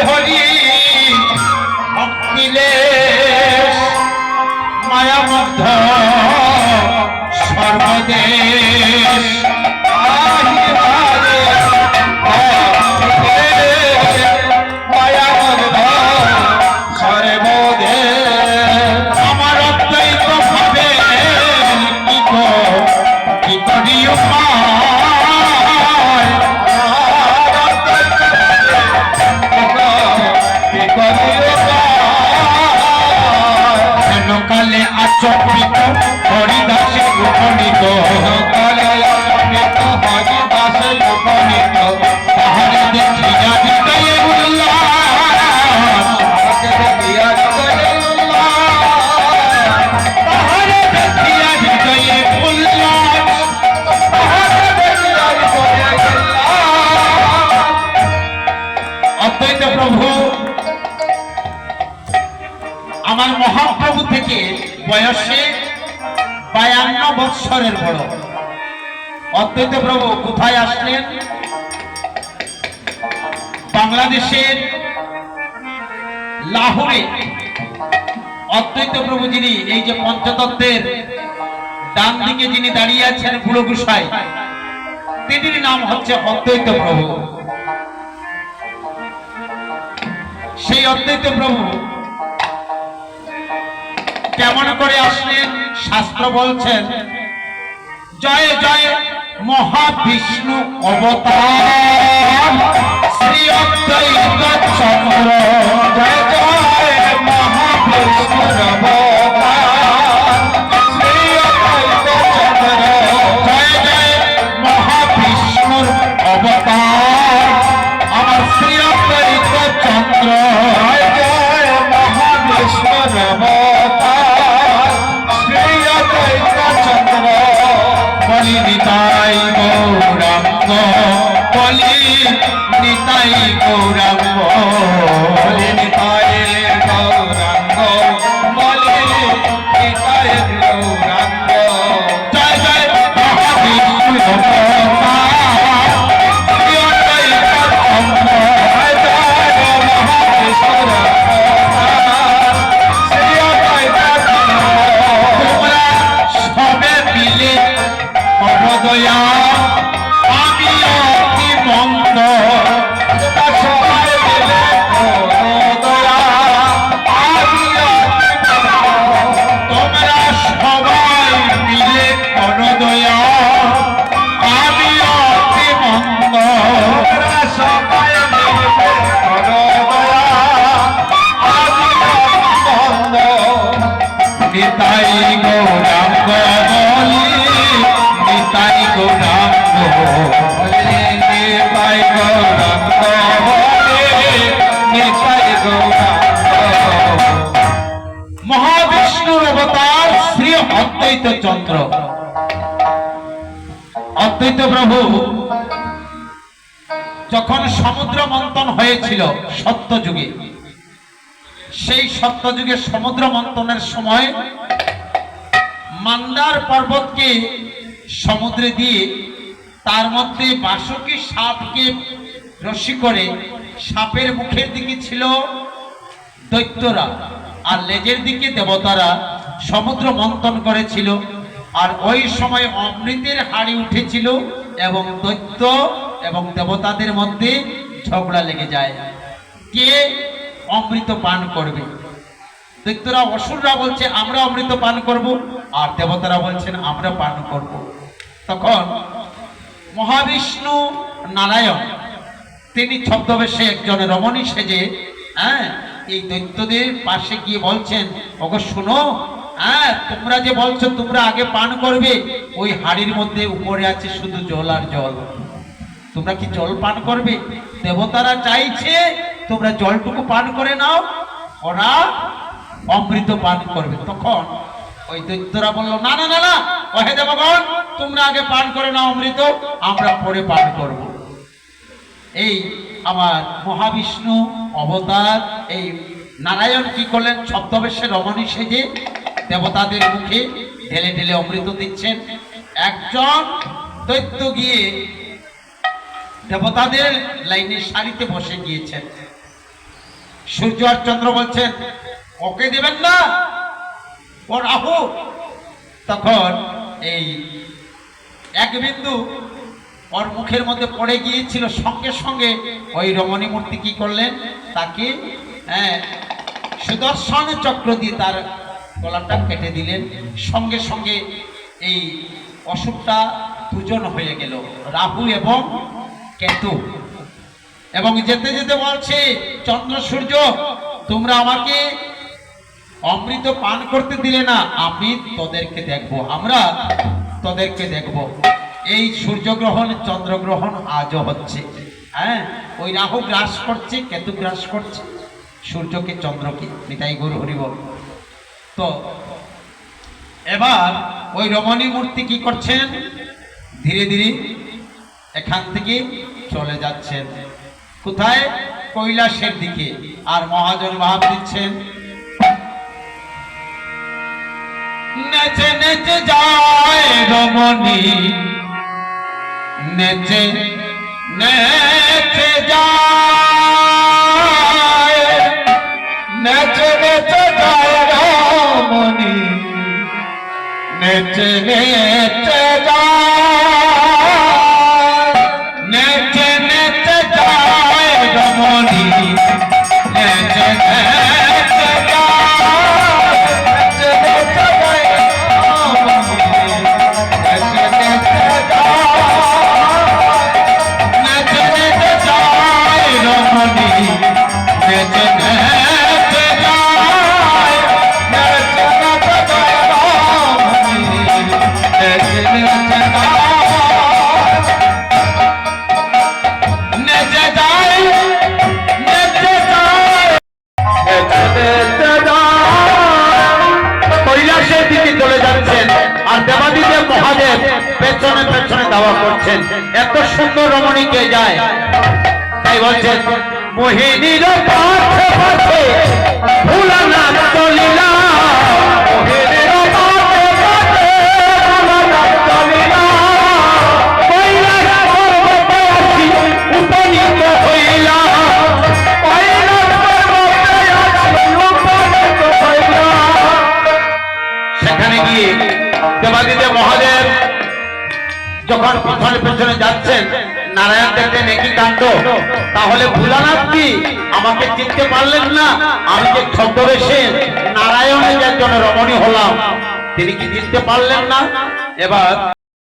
হরি ভক্তিলে মায়ামুগ্ধ সর্বদেশ মায়ামুগ্ধ সর্বদেশ আমার অদ্বৈত ভাবে কি করিও কালে আচরিত হরিদাসে উপনীত কালে আচরিত হরিদাসে উপনীত তাহারে দেখিয়া হৃদয়ে উল্লাস দেখিয়া হৃদয়ে উল্লাস তাহারে দেখিয়া হৃদয়ে উল্লাস তাহারে দেখিয়া হৃদয়ে উল্লাস অদ্বৈত প্রভু আমার মহাপ্রভু থেকে বয়সে 52 বৎসরের বড়। অদ্বৈত প্রভু কোথায় আসলেন? বাংলাদেশের লাহোরে অদ্বৈত প্রভু যিনি এই যে পঞ্চতত্ত্বের ডান দিকে যিনি দাঁড়িয়ে আছেন বুড়ো গোসাই, তিনির নাম হচ্ছে অদ্বৈত প্রভু। সেই অদ্বৈত প্রভু কেমন করে আসলেন? শাস্ত্র বলছেন জয় জয় মহাবিষ্ণু অবতার শ্রী অদ্বৈত চন্দ্র জয় জয় মহাবিষ্ণুর অবতার শ্রী অদ্বৈত চন্দ্র জয় জয় মহাবিষ্ণুর অবতার আমার শ্রী অদ্বৈত চন্দ্র জয় জয় মহাবিষ্ণুর অবতার বলি নিতাই গৌরাঙ্গ বলি নিতাই গৌরাঙ্গ বলি নিতাই গৌরাঙ্গ বলি নিতাই গৌরাঙ্গ জয় জয় মহাবিষ্ণু চন্দ্র অদ্বৈত প্রভু যখন সমুদ্র মন্থন হয়েছিল সত্যযুগে, সেই সত্যযুগে সমুদ্র মন্থনের সময় মান্দার পর্বতকে সমুদ্রে দিয়ে তার মধ্যে বাসুকি সাপকে রশি করে সাপের মুখের দিকে ছিল দৈত্যরা আর লেজের দিকে দেবতারা সমুদ্র মন্থন করেছিল। আর ওই সময় অমৃতের হাড়ি উঠেছিল এবং দৈত্য এবং দেবতাদের মধ্যে ঝগড়া লেগে যায়, কে অমৃত পান করবে। দৈত্যরা অসুররা বলছে আমরা অমৃত পান করব, আর দেবতারা বলছেন আমরা পান করব। তখন মহাবিষ্ণু নারায়ণ তিনি ছদ্মবেশে একজন রমণী সেজে এই দৈত্যদের পাশে গিয়ে বলছেন ওগো শুনো, তোমরা যে বলছো তোমরা আগে পান করবে, ওই হাড়ির মধ্যে উপরে আছে শুধু জল আর জল, তোমরা কি জল পান করবে? দেবতারা চাইছে তোমরা জলটুকু পান করে নাও, ওরা অমৃত পান করবে। তখন ওই দৈত্যরা বললো না না না না, ওহে দেবগণ তোমরা আগে পান করে নাও অমৃত, আমরা পরে পান করব। এই আমার মহাবিষ্ণু অবতার এই নারায়ণ কি করলেন? ছদ্মবেশে রমণী সেজে দেবতাদের মুখে ঢেলে ঢেলে অমৃত দিচ্ছেন। একজন দৈত্য গিয়ে দেবতাদের লাইনে সারিতে বসে গিয়েছেন। সূর্য আর চন্দ্র বলছেন ওকে দেবেন না, ও রাহু। তখন এই এক বিন্দু ওর মুখের মধ্যে পড়ে গিয়েছিল, সঙ্গে সঙ্গে ওই রমণী মূর্তি কি করলেন, তাকে সুদর্শন চক্র দিয়ে তার গলাটা কেটে দিলেন। সঙ্গে সঙ্গে এই অসুরটা দুজন হয়ে গেল, রাহু এবং কেতু। এবং যেতে যেতে বলছে, চন্দ্র সূর্য তোমরা আমাকে অমৃত পান করতে দিলে না, আমি তোদেরকে দেখবো, আমরা তোদেরকে দেখবো। এই সূর্যগ্রহণ চন্দ্রগ্রহণ আজও হচ্ছে। ওই রাহু গ্রাস করছে, কেতু গ্রাস করছে সূর্যকে চন্দ্রকে। নিতাই গৌর হরি বল। তো এবার ওই রমণী মূর্তি কি করছেন, ধীরে ধীরে এখান থেকে চলে যাচ্ছেন কোথায়, কৈলাসের দিকে। আর মহাজন ভাব দিচ্ছেন, নেচে নেচে যায় রমণী, নেচে নেচে যায়, নেচে নেচে যায় রমণী, নেচে নেচে যায়, নেচে নেচে যায় রমণী, নেচে নেচে যায়, নেচে নেচে যায় রমণী, নেচে নেচে যায়, নেচে নেচে যায় রমণী, নেচে নেচে যায়, নেচে নেচে যায় রমণী, নেচে নেচে যায়, নেচে যায়, নেচে যায়। কৈলাসের দিকে চলে যাচ্ছেন আর দেবাদিদেব মহাদেব পেছনে পেছনে দাওয়া করছেন। এত সুন্দর রমণীকে যায়, তাই বলছেন, মোহিনীর পথে পথে ভোলানাথ চলিলা, মোহিনীর পথে পথে ভোলানাথ চলিলা, কৈলাস পর্বতে আসি উপনীত হইলা, কৈলাস পর্বতে আসি উপনীত হইলা। সেখানে গিয়ে দেবাদিদেব মহাদেব যখন পেছনে পেছনে যাচ্ছেন, নারায়ণ দেখলেন একই কাণ্ড। তাহলে ভোলানাথ কি আমাকে চিনতে পারলেন না? আমি যে ছদ্মবেশে নারায়ণের একজন রমণী হলাম, তিনি কি চিনতে পারলেন না? এবার